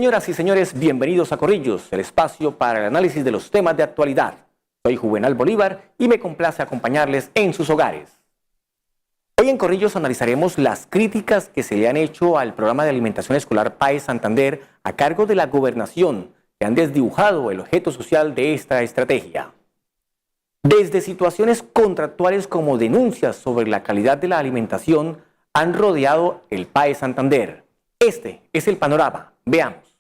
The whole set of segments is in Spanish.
Señoras y señores, bienvenidos a Corrillos, el espacio para el análisis de los temas de actualidad. Soy Juvenal Bolívar y me complace acompañarles en sus hogares. Hoy en Corrillos analizaremos las críticas que se le han hecho al programa de alimentación escolar PAE Santander a cargo de la Gobernación, que han desdibujado el objeto social de esta estrategia. Desde situaciones contractuales como denuncias sobre la calidad de la alimentación han rodeado el PAE Santander. Este es el panorama. Veamos.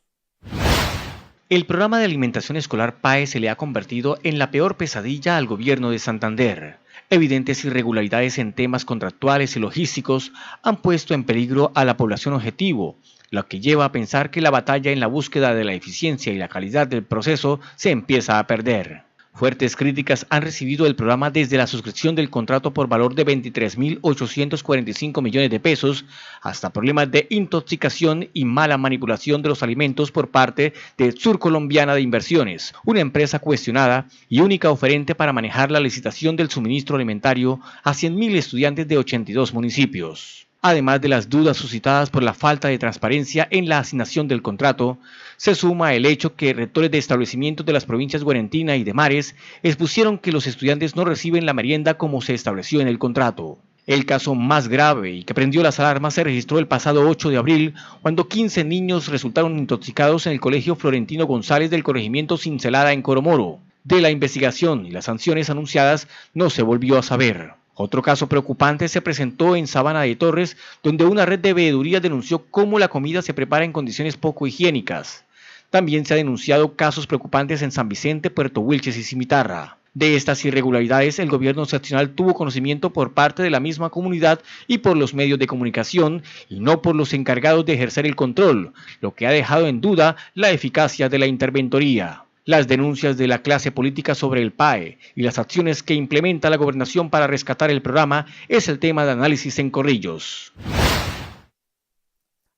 El programa de alimentación escolar PAE se le ha convertido en la peor pesadilla al gobierno de Santander. Evidentes irregularidades en temas contractuales y logísticos han puesto en peligro a la población objetivo, lo que lleva a pensar que la batalla en la búsqueda de la eficiencia y la calidad del proceso se empieza a perder. Fuertes críticas han recibido el programa desde la suscripción del contrato por valor de 23.845 millones de pesos hasta problemas de intoxicación y mala manipulación de los alimentos por parte de Surcolombiana de Inversiones, una empresa cuestionada y única oferente para manejar la licitación del suministro alimentario a 100.000 estudiantes de 82 municipios. Además de las dudas suscitadas por la falta de transparencia en la asignación del contrato, se suma el hecho que rectores de establecimientos de las provincias Guarentina y de Mares expusieron que los estudiantes no reciben la merienda como se estableció en el contrato. El caso más grave y que prendió las alarmas se registró el pasado 8 de abril, cuando 15 niños resultaron intoxicados en el colegio Florentino González del corregimiento Cincelada en Coromoro. De la investigación y las sanciones anunciadas no se volvió a saber. Otro caso preocupante se presentó en Sabana de Torres, donde una red de veedurías denunció cómo la comida se prepara en condiciones poco higiénicas. También se han denunciado casos preocupantes en San Vicente, Puerto Wilches y Cimitarra. De estas irregularidades, el gobierno seccional tuvo conocimiento por parte de la misma comunidad y por los medios de comunicación, y no por los encargados de ejercer el control, lo que ha dejado en duda la eficacia de la interventoría. Las denuncias de la clase política sobre el PAE y las acciones que implementa la gobernación para rescatar el programa es el tema de análisis en Corrillos.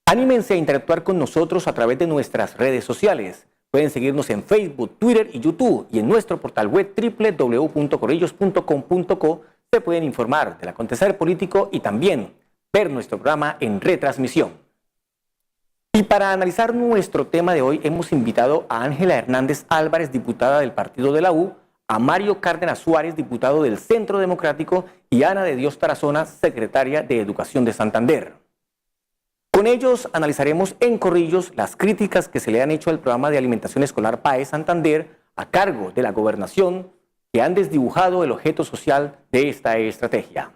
Anímense a interactuar con nosotros a través de nuestras redes sociales. Pueden seguirnos en Facebook, Twitter y YouTube, y en nuestro portal web www.corrillos.com.co se pueden informar del acontecer político y también ver nuestro programa en retransmisión. Y para analizar nuestro tema de hoy hemos invitado a Ángela Hernández Álvarez, diputada del partido de la U, a Mario Cárdenas Suárez, diputado del Centro Democrático, y Ana de Dios Tarazona, secretaria de Educación de Santander. Con ellos analizaremos en Corrillos las críticas que se le han hecho al programa de alimentación escolar PAE Santander a cargo de la Gobernación, que han desdibujado el objeto social de esta estrategia.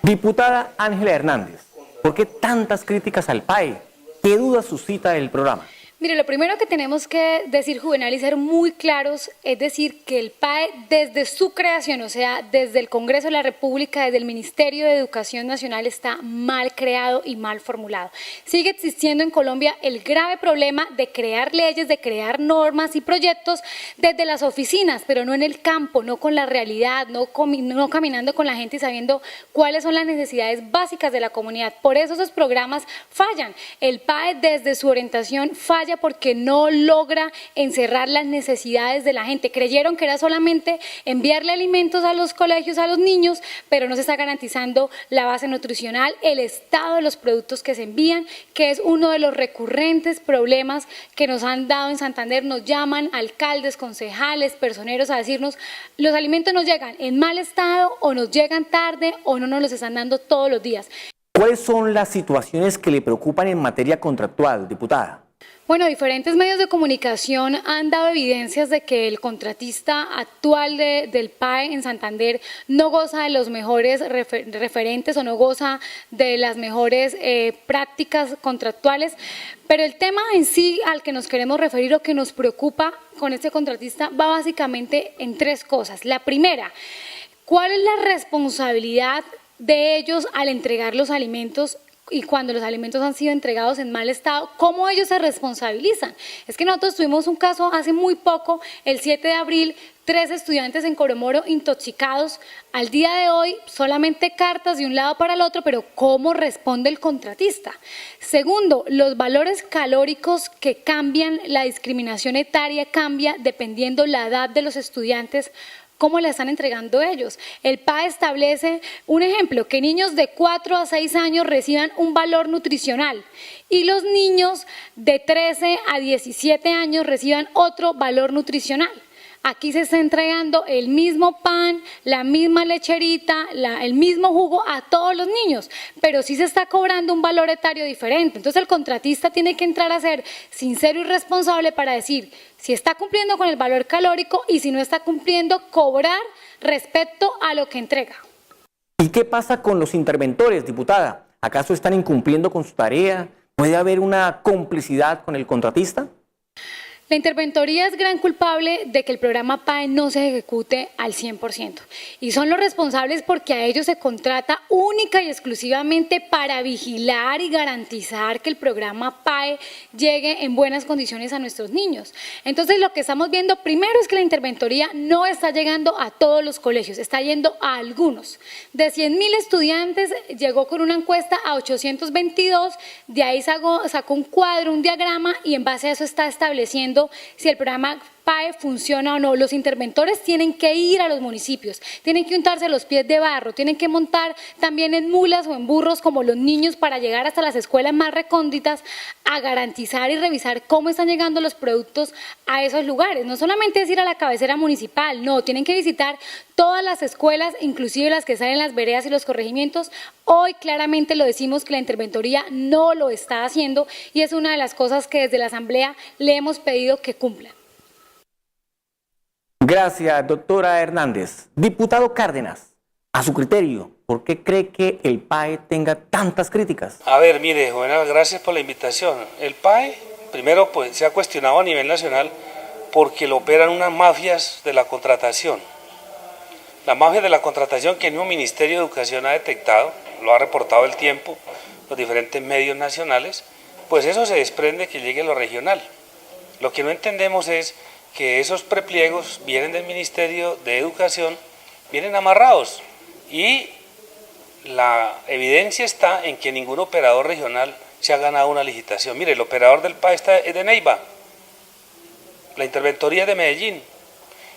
Diputada Ángela Hernández, ¿por qué tantas críticas al PAE? ¿Qué dudas suscita el programa? Mire, lo primero que tenemos que decir, Juvenal, y ser muy claros, es decir que el PAE desde su creación, o sea, desde el Congreso de la República, desde el Ministerio de Educación Nacional, está mal creado y mal formulado. Sigue existiendo en Colombia el grave problema de crear leyes, de crear normas y proyectos desde las oficinas, pero no en el campo, no con la realidad, no caminando con la gente y sabiendo cuáles son las necesidades básicas de la comunidad. Por eso esos programas fallan. El PAE desde su orientación falla porque no logra encerrar las necesidades de la gente. Creyeron que era solamente enviarle alimentos a los colegios, a los niños, pero no se está garantizando la base nutricional, el estado de los productos que se envían, que es uno de los recurrentes problemas que nos han dado en Santander. Nos llaman alcaldes, concejales, personeros a decirnos, los alimentos nos llegan en mal estado o nos llegan tarde o no nos los están dando todos los días. ¿Cuáles son las situaciones que le preocupan en materia contractual, diputada? Bueno, diferentes medios de comunicación han dado evidencias de que el contratista actual del PAE en Santander no goza de los mejores referentes o no goza de las mejores prácticas contractuales, pero el tema en sí al que nos queremos referir o que nos preocupa con este contratista va básicamente en tres cosas. La primera, ¿cuál es la responsabilidad de ellos al entregar los alimentos? Y cuando los alimentos han sido entregados en mal estado, ¿cómo ellos se responsabilizan? Es que nosotros tuvimos un caso hace muy poco, el 7 de abril, 3 estudiantes en Coromoro intoxicados. Al día de hoy, solamente cartas de un lado para el otro, pero ¿cómo responde el contratista? Segundo, los valores calóricos que cambian, la discriminación etaria cambia dependiendo la edad de los estudiantes ¿Cómo la están entregando ellos? El PAE establece un ejemplo, que niños de 4 a 6 años reciban un valor nutricional y los niños de 13 a 17 años reciban otro valor nutricional. Aquí se está entregando el mismo pan, la misma lecherita, el mismo jugo a todos los niños, pero sí se está cobrando un valor etario diferente. Entonces el contratista tiene que entrar a ser sincero y responsable para decir si está cumpliendo con el valor calórico y si no está cumpliendo, cobrar respecto a lo que entrega. ¿Y qué pasa con los interventores, diputada? ¿Acaso están incumpliendo con su tarea? ¿Puede haber una complicidad con el contratista? La interventoría es gran culpable de que el programa PAE no se ejecute al 100% y son los responsables porque a ellos se contrata única y exclusivamente para vigilar y garantizar que el programa PAE llegue en buenas condiciones a nuestros niños. Entonces lo que estamos viendo primero es que la interventoría no está llegando a todos los colegios, está yendo a algunos. De 100.000 estudiantes llegó con una encuesta a 822, de ahí sacó un cuadro, un diagrama y en base a eso está estableciendo si el programa PAE funciona o no. Los interventores tienen que ir a los municipios, tienen que untarse los pies de barro, tienen que montar también en mulas o en burros como los niños para llegar hasta las escuelas más recónditas a garantizar y revisar cómo están llegando los productos a esos lugares. No solamente es ir a la cabecera municipal, no, tienen que visitar todas las escuelas, inclusive las que salen en las veredas y los corregimientos. Hoy claramente lo decimos que la interventoría no lo está haciendo y es una de las cosas que desde la Asamblea le hemos pedido que cumplan. Gracias, doctora Hernández. Diputado Cárdenas, a su criterio, ¿por qué cree que el PAE tenga tantas críticas? A ver, mire, Juvenal, gracias por la invitación. El PAE, primero, pues, se ha cuestionado a nivel nacional porque lo operan unas mafias de la contratación. La mafia de la contratación que el mismo Ministerio de Educación ha detectado, lo ha reportado El Tiempo, los diferentes medios nacionales, pues eso se desprende que llegue a lo regional. Lo que no entendemos es que esos prepliegos vienen del Ministerio de Educación, vienen amarrados y la evidencia está en que ningún operador regional se ha ganado una licitación. Mire, el operador del PAE es de Neiva, la interventoría es de Medellín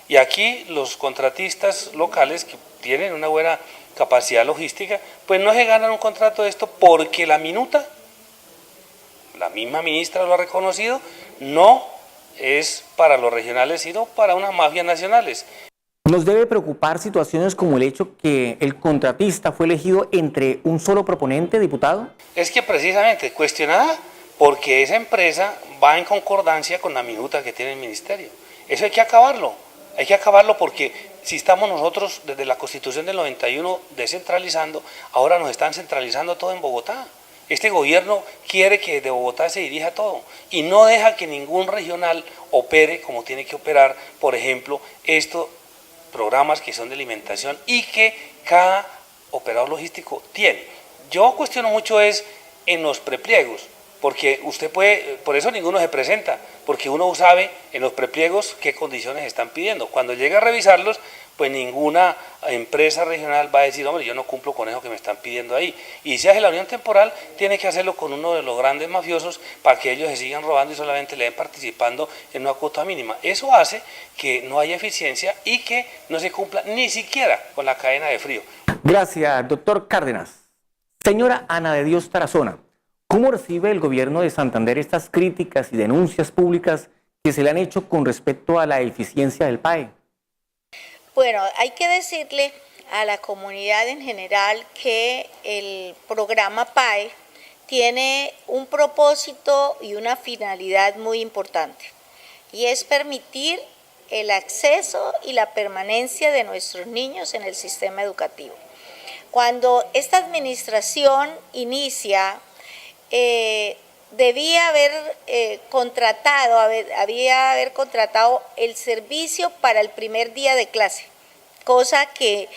y aquí los contratistas locales que tienen una buena capacidad logística, pues no se ganan un contrato de esto porque la minuta, la misma ministra lo ha reconocido, no es para los regionales, sino para unas mafias nacionales. ¿Nos debe preocupar situaciones como el hecho que el contratista fue elegido entre un solo proponente, diputado? Es que precisamente cuestionada porque esa empresa va en concordancia con la minuta que tiene el ministerio. Eso hay que acabarlo porque si estamos nosotros desde la Constitución del 91 descentralizando, ahora nos están centralizando todo en Bogotá. Este gobierno quiere que de Bogotá se dirija todo y no deja que ningún regional opere como tiene que operar, por ejemplo, estos programas que son de alimentación y que cada operador logístico tiene. Yo cuestiono mucho es en los prepliegos, porque usted puede, por eso ninguno se presenta, porque uno sabe en los prepliegos qué condiciones están pidiendo. Cuando llega a revisarlos, pues ninguna empresa regional va a decir, hombre, yo no cumplo con eso que me están pidiendo ahí. Y si hace la unión temporal, tiene que hacerlo con uno de los grandes mafiosos para que ellos se sigan robando y solamente le den participando en una cuota mínima. Eso hace que no haya eficiencia y que no se cumpla ni siquiera con la cadena de frío. Gracias, doctor Cárdenas. Señora Ana de Dios Tarazona, ¿cómo recibe el gobierno de Santander estas críticas y denuncias públicas que se le han hecho con respecto a la eficiencia del PAE? Bueno, hay que decirle a la comunidad en general que el programa PAE tiene un propósito y una finalidad muy importante, y es permitir el acceso y la permanencia de nuestros niños en el sistema educativo. Cuando esta administración inicia, debía haber contratado el servicio para el primer día de clase, cosa que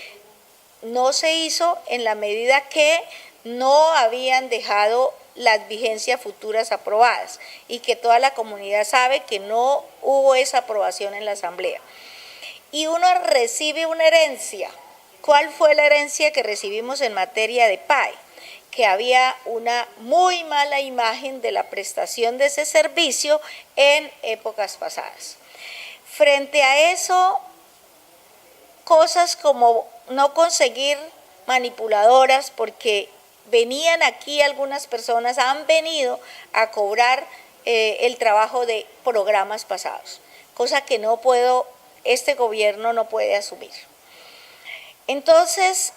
no se hizo en la medida que no habían dejado las vigencias futuras aprobadas y que toda la comunidad sabe que no hubo esa aprobación en la Asamblea. Y uno recibe una herencia. ¿Cuál fue la herencia que recibimos en materia de PAE? Que había una muy mala imagen de la prestación de ese servicio en épocas pasadas. Frente a eso, cosas como no conseguir manipuladoras, porque venían aquí algunas personas, han venido a cobrar el trabajo de programas pasados, cosa que este gobierno no puede asumir. Entonces,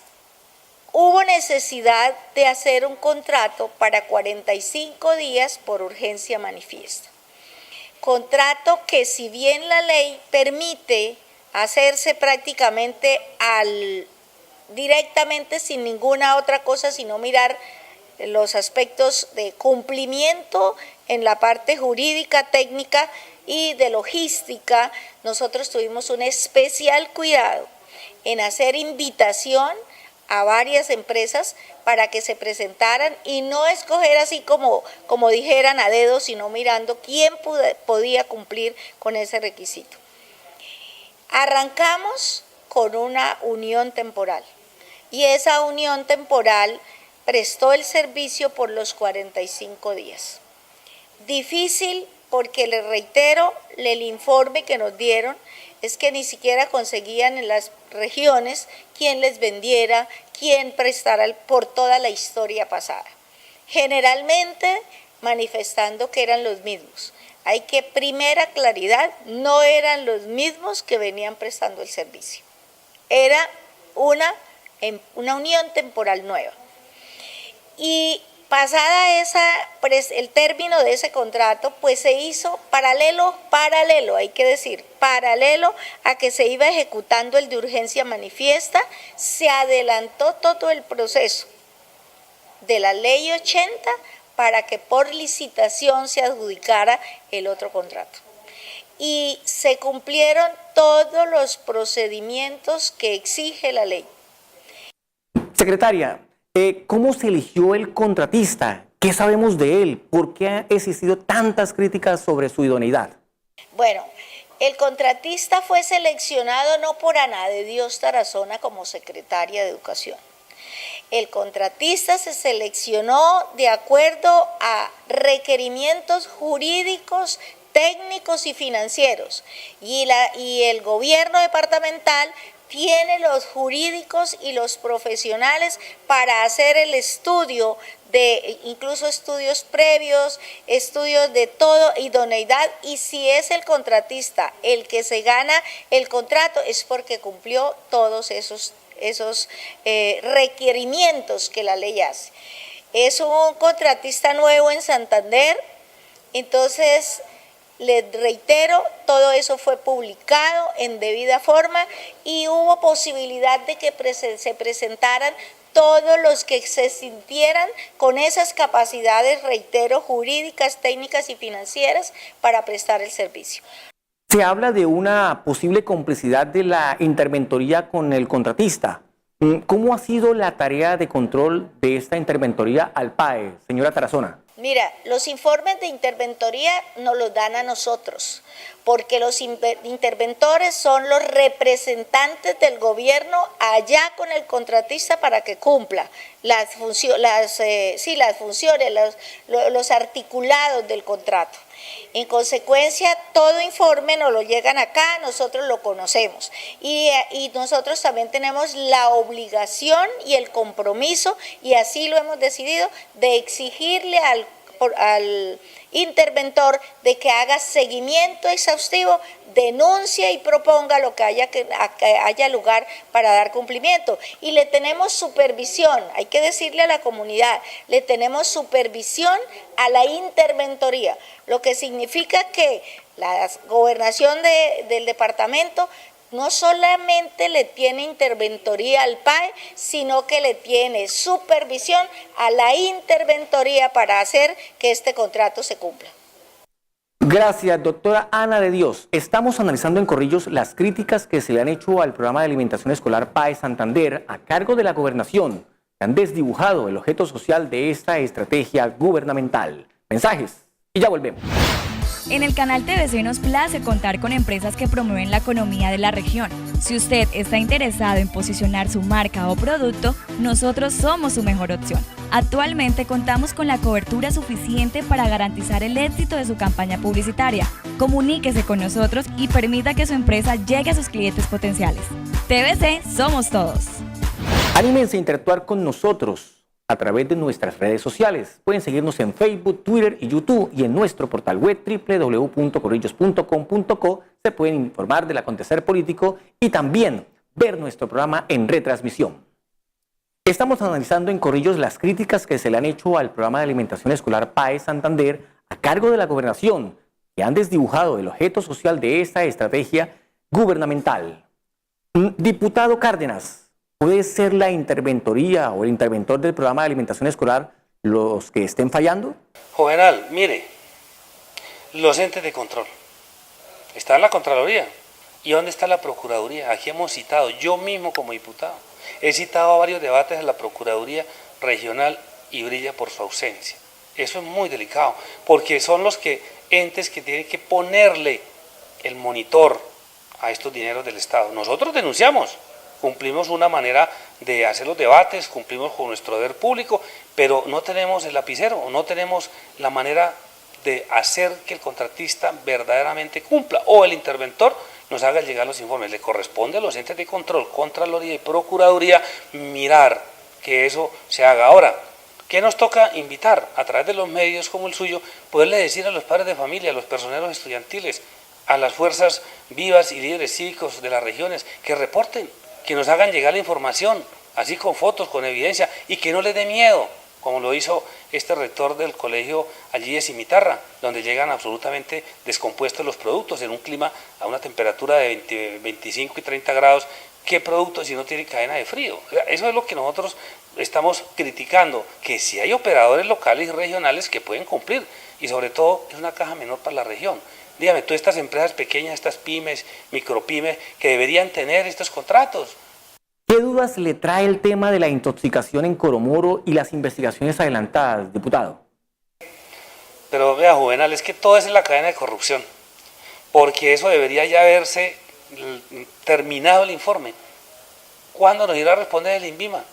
hubo necesidad de hacer un contrato para 45 días por urgencia manifiesta. Contrato que, si bien la ley permite hacerse prácticamente directamente sin ninguna otra cosa, sino mirar los aspectos de cumplimiento en la parte jurídica, técnica y de logística, nosotros tuvimos un especial cuidado en hacer invitación a varias empresas para que se presentaran y no escoger así como dijeran a dedo, sino mirando quién podía cumplir con ese requisito. Arrancamos con una unión temporal y esa unión temporal prestó el servicio por los 45 días. Difícil porque, les reitero, el informe que nos dieron es que ni siquiera conseguían en las regiones quien les vendiera, quien prestara por toda la historia pasada. Generalmente manifestando que eran los mismos. Hay que, primera claridad, no eran los mismos que venían prestando el servicio. Era una unión temporal nueva. Y pasada el término de ese contrato, pues se hizo paralelo, hay que decir, paralelo a que se iba ejecutando el de urgencia manifiesta, se adelantó todo el proceso de la ley 80 para que por licitación se adjudicara el otro contrato. Y se cumplieron todos los procedimientos que exige la ley. Secretaria, ¿cómo se eligió el contratista? ¿Qué sabemos de él? ¿Por qué han existido tantas críticas sobre su idoneidad? Bueno, el contratista fue seleccionado no por Ana de Dios Tarazona como secretaria de Educación. El contratista se seleccionó de acuerdo a requerimientos jurídicos, técnicos y financieros. Y el gobierno departamental tiene los jurídicos y los profesionales para hacer el estudio incluso estudios previos, estudios de todo, idoneidad, y si es el contratista el que se gana el contrato es porque cumplió todos esos requerimientos que la ley hace. Es un contratista nuevo en Santander, entonces les reitero, todo eso fue publicado en debida forma y hubo posibilidad de que se presentaran todos los que se sintieran con esas capacidades, reitero, jurídicas, técnicas y financieras para prestar el servicio. Se habla de una posible complicidad de la interventoría con el contratista. ¿Cómo ha sido la tarea de control de esta interventoría al PAE, señora Tarazona? Mira, los informes de interventoría nos los dan a nosotros, porque los interventores son los representantes del gobierno allá con el contratista para que cumpla las funciones, los articulados del contrato. En consecuencia, todo informe nos lo llegan acá, nosotros lo conocemos y nosotros también tenemos la obligación y el compromiso, y así lo hemos decidido, de exigirle al interventor de que haga seguimiento exhaustivo, denuncie y proponga lo que haya lugar para dar cumplimiento. Y le tenemos supervisión, hay que decirle a la comunidad, le tenemos supervisión a la interventoría, lo que significa que la gobernación del departamento no solamente le tiene interventoría al PAE, sino que le tiene supervisión a la interventoría para hacer que este contrato se cumpla. Gracias, doctora Ana de Dios. Estamos analizando en Corrillos las críticas que se le han hecho al programa de alimentación escolar PAE Santander a cargo de la gobernación, que han desdibujado el objeto social de esta estrategia gubernamental. Mensajes y ya volvemos. En el canal TVC nos place contar con empresas que promueven la economía de la región. Si usted está interesado en posicionar su marca o producto, nosotros somos su mejor opción. Actualmente contamos con la cobertura suficiente para garantizar el éxito de su campaña publicitaria. Comuníquese con nosotros y permita que su empresa llegue a sus clientes potenciales. TVC somos todos. Anímense a interactuar con nosotros a través de nuestras redes sociales. Pueden seguirnos en Facebook, Twitter y YouTube, y en nuestro portal web www.corrillos.com.co se pueden informar del acontecer político y también ver nuestro programa en retransmisión. Estamos analizando en Corrillos las críticas que se le han hecho al programa de alimentación escolar PAE Santander a cargo de la gobernación, que han desdibujado el objeto social de esta estrategia gubernamental. Diputado Cárdenas, ¿puede ser la interventoría o el interventor del programa de alimentación escolar los que estén fallando? Juvenal, mire, los entes de control. Está la Contraloría. ¿Y dónde está la Procuraduría? Aquí hemos citado, yo mismo como diputado, he citado a varios debates a la Procuraduría Regional y brilla por su ausencia. Eso es muy delicado, porque son los entes que tienen que ponerle el monitor a estos dineros del Estado. Nosotros denunciamos, cumplimos una manera de hacer los debates, cumplimos con nuestro deber público, pero no tenemos el lapicero, no tenemos la manera de hacer que el contratista verdaderamente cumpla, o el interventor nos haga llegar los informes. Le corresponde a los entes de control, Contraloría y Procuraduría, mirar que eso se haga. Ahora, ¿qué nos toca? Invitar a través de los medios como el suyo, poderle decir a los padres de familia, a los personeros estudiantiles, a las fuerzas vivas y líderes cívicos de las regiones, que reporten, que nos hagan llegar la información, así con fotos, con evidencia, y que no les dé miedo, como lo hizo este rector del colegio allí de Cimitarra, donde llegan absolutamente descompuestos los productos en un clima a una temperatura de 25 y 30 grados. ¿Qué producto si no tiene cadena de frío? Eso es lo que nosotros estamos criticando, que si hay operadores locales y regionales que pueden cumplir, y sobre todo es una caja menor para la región. Dígame, tú, estas empresas pequeñas, estas pymes, micropymes, que deberían tener estos contratos. ¿Qué dudas le trae el tema de la intoxicación en Coromoro y las investigaciones adelantadas, diputado? Pero vea, Juvenal, es que todo es en la cadena de corrupción, porque eso debería ya haberse terminado el informe. ¿Cuándo nos irá a responder el INVIMA?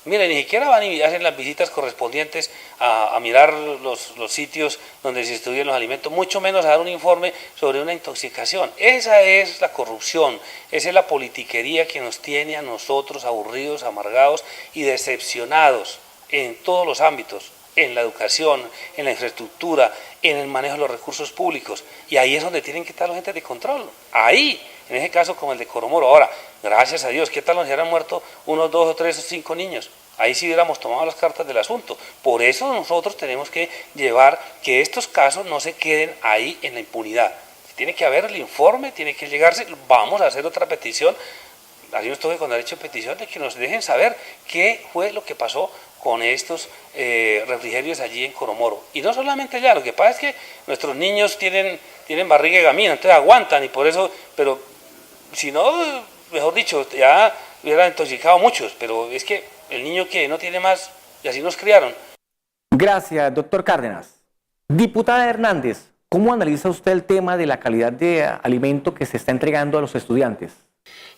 Mire, ni siquiera van y hacen las visitas correspondientes a mirar los sitios donde se distribuyen los alimentos, mucho menos a dar un informe sobre una intoxicación. Esa es la corrupción, esa es la politiquería que nos tiene a nosotros aburridos, amargados y decepcionados en todos los ámbitos, en la educación, en la infraestructura, en el manejo de los recursos públicos. Y ahí es donde tienen que estar los entes de control. Ahí, en ese caso como el de Coromoro. Ahora, gracias a Dios, ¿qué tal nos hubieran muerto unos 2 o 3 o 5 niños? Ahí sí hubiéramos tomado las cartas del asunto. Por eso nosotros tenemos que llevar que estos casos no se queden ahí en la impunidad. Tiene que haber el informe, tiene que llegarse. Vamos a hacer otra petición. Así nos toca con derecho a petición de que nos dejen saber qué fue lo que pasó con estos refrigerios allí en Coromoro. Y no solamente allá, lo que pasa es que nuestros niños tienen barriga de gamina, entonces aguantan y por eso, pero si no, mejor dicho, ya hubieran intoxicado muchos, pero es que el niño que no tiene más, y así nos criaron. Gracias, doctor Cárdenas. Diputada Hernández, ¿cómo analiza usted el tema de la calidad de alimento que se está entregando a los estudiantes?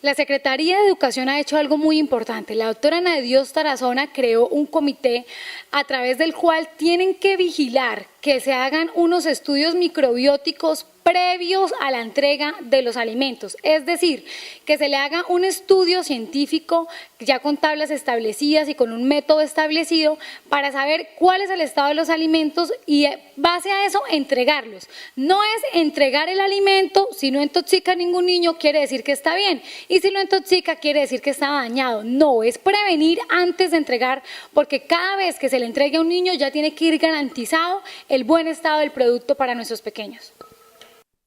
La Secretaría de Educación ha hecho algo muy importante. La doctora Ana de Dios Tarazona creó un comité a través del cual tienen que vigilar que se hagan unos estudios microbióticos previos a la entrega de los alimentos, es decir, que se le haga un estudio científico ya con tablas establecidas y con un método establecido para saber cuál es el estado de los alimentos y base a eso entregarlos. No es entregar el alimento, si no intoxica a ningún niño quiere decir que está bien y si lo intoxica quiere decir que está dañado. No, es prevenir antes de entregar, porque cada vez que se le entregue a un niño ya tiene que ir garantizado el buen estado del producto para nuestros pequeños.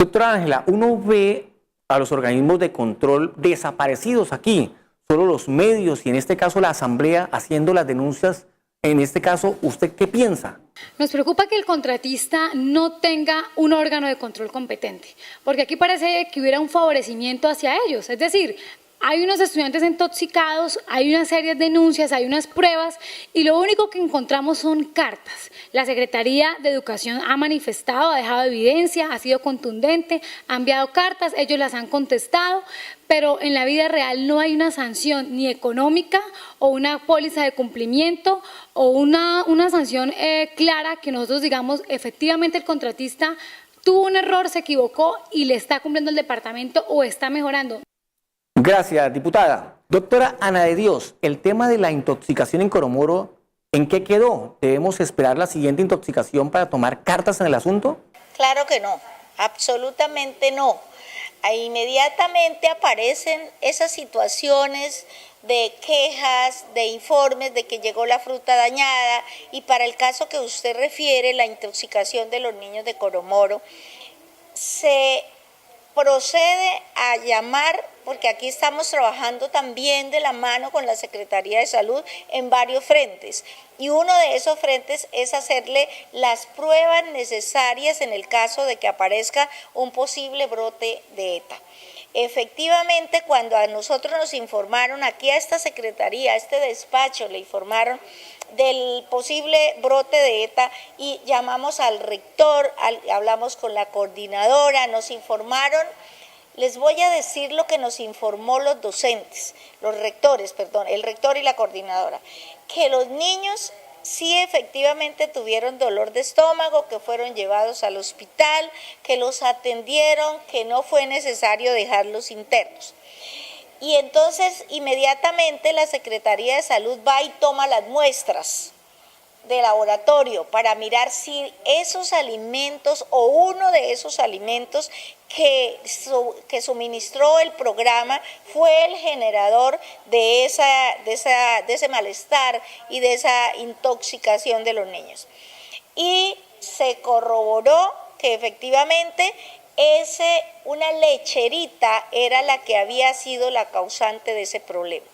Doctora Ángela, uno ve a los organismos de control desaparecidos aquí, solo los medios y en este caso la Asamblea haciendo las denuncias. En este caso, ¿usted qué piensa? Nos preocupa que el contratista no tenga un órgano de control competente, porque aquí parece que hubiera un favorecimiento hacia ellos, es decir, hay unos estudiantes intoxicados, hay una serie de denuncias, hay unas pruebas y lo único que encontramos son cartas. La Secretaría de Educación ha manifestado, ha dejado evidencia, ha sido contundente, ha enviado cartas, ellos las han contestado, pero en la vida real no hay una sanción ni económica o una póliza de cumplimiento o una sanción clara que nosotros digamos efectivamente el contratista tuvo un error, se equivocó y le está cumpliendo el departamento o está mejorando. Gracias, diputada. Doctora Ana de Dios, el tema de la intoxicación en Coromoro, ¿en qué quedó? ¿Debemos esperar la siguiente intoxicación para tomar cartas en el asunto? Claro que no, absolutamente no. Inmediatamente aparecen esas situaciones de quejas, de informes de que llegó la fruta dañada, y para el caso que usted refiere, la intoxicación de los niños de Coromoro, se procede a llamar, porque aquí estamos trabajando también de la mano con la Secretaría de Salud en varios frentes, y uno de esos frentes es hacerle las pruebas necesarias en el caso de que aparezca un posible brote de ETA. Efectivamente, cuando a nosotros nos informaron, aquí a esta secretaría, a este despacho, le informaron del posible brote de ETA y llamamos al rector, hablamos con la coordinadora, nos informaron. Les voy a decir lo que nos informó los docentes, el rector y la coordinadora, que los niños sí efectivamente tuvieron dolor de estómago, que fueron llevados al hospital, que los atendieron, que no fue necesario dejarlos internos. Y entonces inmediatamente la Secretaría de Salud va y toma las muestras de laboratorio para mirar si esos alimentos o uno de esos alimentos que suministró el programa fue el generador de ese malestar y de esa intoxicación de los niños. Y se corroboró que efectivamente una lecherita era la que había sido la causante de ese problema.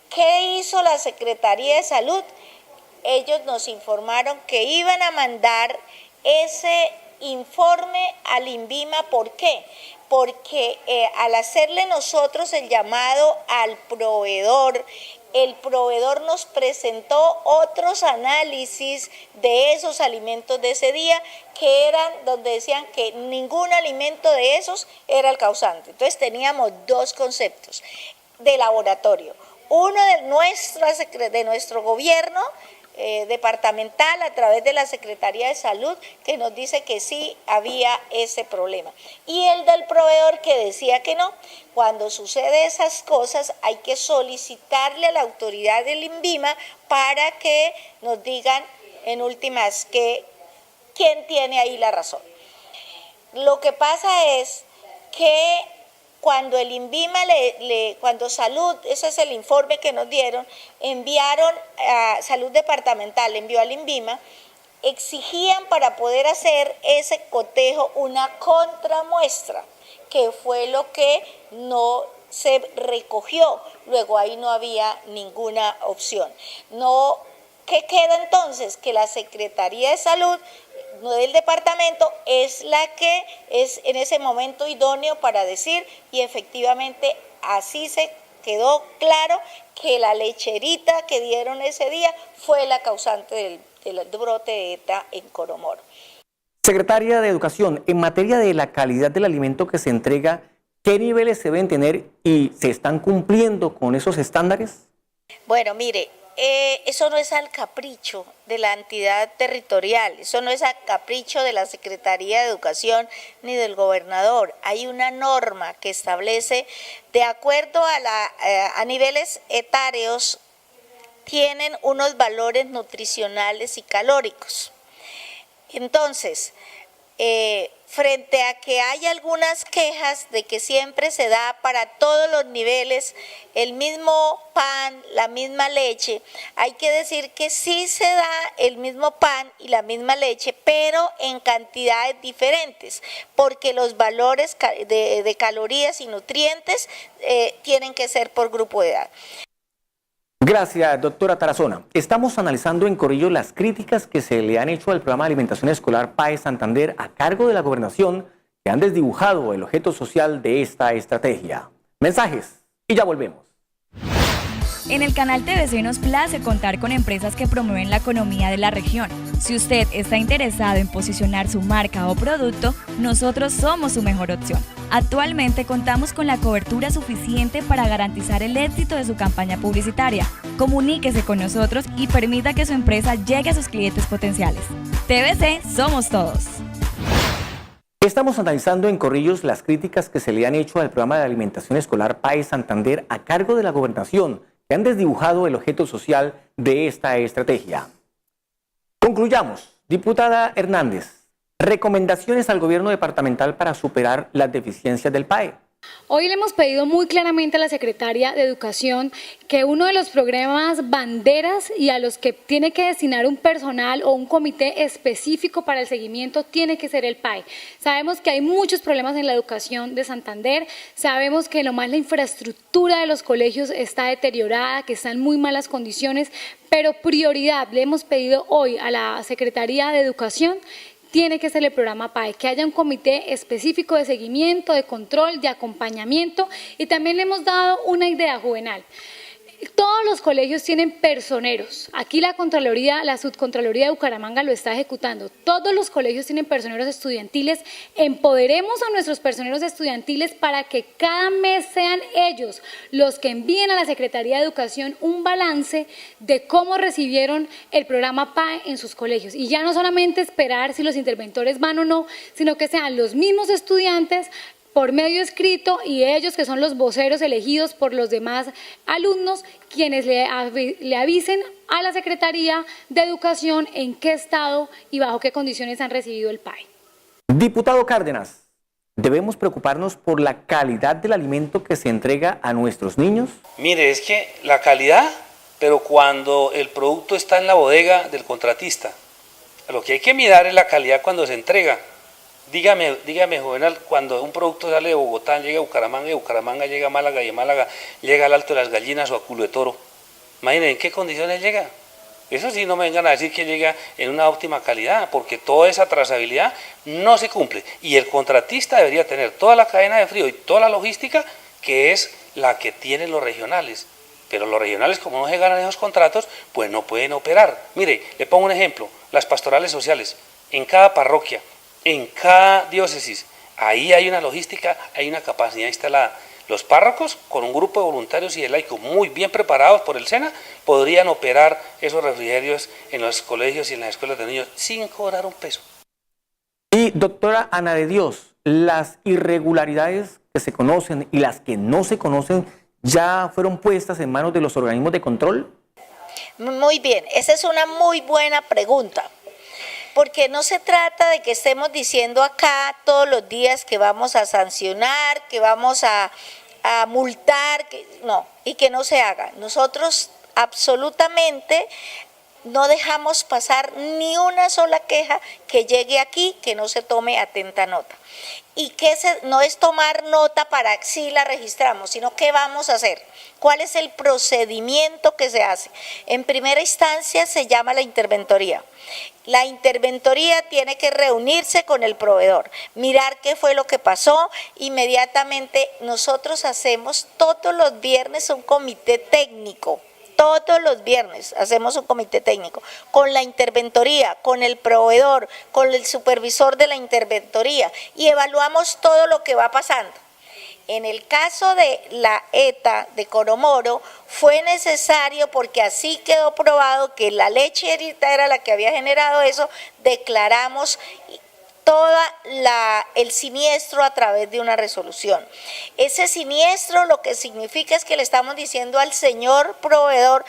¿Qué hizo la Secretaría de Salud? Ellos nos informaron que iban a mandar ese informe al INVIMA. ¿Por qué? Porque al hacerle nosotros el llamado al proveedor, el proveedor nos presentó otros análisis de esos alimentos de ese día, que eran donde decían que ningún alimento de esos era el causante. Entonces teníamos dos conceptos de laboratorio. Uno de nuestro gobierno departamental a través de la Secretaría de Salud, que nos dice que sí había ese problema, y el del proveedor, que decía que no. Cuando sucede esas cosas hay que solicitarle a la autoridad del INVIMA para que nos digan en últimas quién tiene ahí la razón. Lo que pasa es que cuando el INVIMA, cuando Salud, ese es el informe que nos dieron, enviaron a Salud Departamental, envió al INVIMA, exigían para poder hacer ese cotejo una contramuestra, que fue lo que no se recogió. Luego ahí no había ninguna opción. ¿Qué queda entonces? Que la Secretaría de Salud del departamento es la que es en ese momento idóneo para decir, y efectivamente así se quedó claro que la lecherita que dieron ese día fue la causante del brote de ETA en Coromoro. Secretaria de Educación, en materia de la calidad del alimento que se entrega, ¿qué niveles se deben tener y se están cumpliendo con esos estándares? Bueno, mire, eso no es al capricho de la entidad territorial, eso no es al capricho de la Secretaría de Educación ni del gobernador. Hay una norma que establece, de acuerdo a niveles etarios, tienen unos valores nutricionales y calóricos. Entonces, frente a que hay algunas quejas de que siempre se da para todos los niveles el mismo pan, la misma leche, hay que decir que sí se da el mismo pan y la misma leche, pero en cantidades diferentes, porque los valores de calorías y nutrientes tienen que ser por grupo de edad. Gracias, doctora Tarazona. Estamos analizando en Corillo las críticas que se le han hecho al programa de alimentación escolar PAE Santander a cargo de la gobernación, que han desdibujado el objeto social de esta estrategia. Mensajes y ya volvemos. En el canal TVC nos place contar con empresas que promueven la economía de la región. Si usted está interesado en posicionar su marca o producto, nosotros somos su mejor opción. Actualmente contamos con la cobertura suficiente para garantizar el éxito de su campaña publicitaria. Comuníquese con nosotros y permita que su empresa llegue a sus clientes potenciales. TVC somos todos. Estamos analizando en Corrillos las críticas que se le han hecho al programa de alimentación escolar PAE Santander a cargo de la gobernación, que han desdibujado el objeto social de esta estrategia. Concluyamos. Diputada Hernández, recomendaciones al gobierno departamental para superar las deficiencias del PAE. Hoy le hemos pedido muy claramente a la secretaria de Educación que uno de los programas banderas y a los que tiene que destinar un personal o un comité específico para el seguimiento tiene que ser el PAE. Sabemos que hay muchos problemas en la educación de Santander, sabemos que lo más la infraestructura de los colegios está deteriorada, que está en muy malas condiciones, pero prioridad le hemos pedido hoy a la Secretaría de Educación tiene que ser el programa PAE, que haya un comité específico de seguimiento, de control, de acompañamiento, y también le hemos dado una idea, Juvenal. Todos los colegios tienen personeros. Aquí la Subcontraloría de Bucaramanga lo está ejecutando. Todos los colegios tienen personeros estudiantiles. Empoderemos a nuestros personeros estudiantiles para que cada mes sean ellos los que envíen a la Secretaría de Educación un balance de cómo recibieron el programa PAE en sus colegios. Y ya no solamente esperar si los interventores van o no, sino que sean los mismos estudiantes por medio escrito y ellos, que son los voceros elegidos por los demás alumnos, quienes le avisen a la Secretaría de Educación en qué estado y bajo qué condiciones han recibido el PAE. Diputado Cárdenas, ¿debemos preocuparnos por la calidad del alimento que se entrega a nuestros niños? Mire, es que la calidad, pero cuando el producto está en la bodega del contratista, lo que hay que mirar es la calidad cuando se entrega. Dígame, Juvenal, cuando un producto sale de Bogotá, llega a Bucaramanga, y de Bucaramanga llega a Málaga, y de Málaga llega al Alto de las Gallinas o a Culo de Toro. Imaginen en qué condiciones llega. Eso sí, no me vengan a decir que llega en una óptima calidad, porque toda esa trazabilidad no se cumple. Y el contratista debería tener toda la cadena de frío y toda la logística, que es la que tienen los regionales. Pero los regionales, como no se ganan esos contratos, pues no pueden operar. Mire, le pongo un ejemplo, las pastorales sociales, en cada parroquia, en cada diócesis, ahí hay una logística, hay una capacidad instalada. Los párrocos, con un grupo de voluntarios y de laicos muy bien preparados por el SENA, podrían operar esos refrigerios en los colegios y en las escuelas de niños sin cobrar un peso. Y doctora Ana de Dios, las irregularidades que se conocen y las que no se conocen ya fueron puestas en manos de los organismos de control. Muy bien, esa es una muy buena pregunta. Porque no se trata de que estemos diciendo acá todos los días que vamos a sancionar, que vamos a multar, no, y que no se haga. Nosotros absolutamente no dejamos pasar ni una sola queja que llegue aquí que no se tome atenta nota. Y que no es tomar nota para que sí la registramos, sino qué vamos a hacer, cuál es el procedimiento que se hace. En primera instancia se llama la interventoría. La interventoría tiene que reunirse con el proveedor, mirar qué fue lo que pasó. Inmediatamente nosotros hacemos todos los viernes un comité técnico. Todos los viernes hacemos un comité técnico con la interventoría, con el proveedor, con el supervisor de la interventoría y evaluamos todo lo que va pasando. En el caso de la ETA de Coromoro fue necesario, porque así quedó probado que la lecherita era la que había generado eso, declaramos el siniestro a través de una resolución. Ese siniestro lo que significa es que le estamos diciendo al señor proveedor,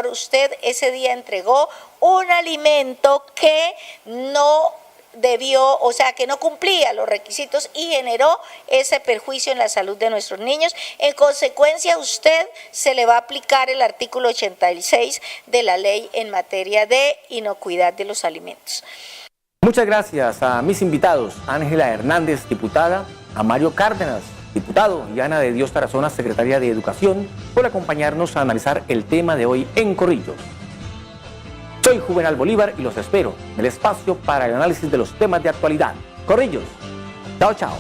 usted ese día entregó un alimento que no debió, o sea, que no cumplía los requisitos y generó ese perjuicio en la salud de nuestros niños. En consecuencia, a usted se le va a aplicar el artículo 86 de la ley en materia de inocuidad de los alimentos. Muchas gracias a mis invitados, Ángela Hernández, diputada, a Mario Cárdenas, diputado, y Ana de Dios Tarazona, secretaria de Educación, por acompañarnos a analizar el tema de hoy en Corrillos. Soy Juvenal Bolívar y los espero en el espacio para el análisis de los temas de actualidad. Corrillos. Chao, chao.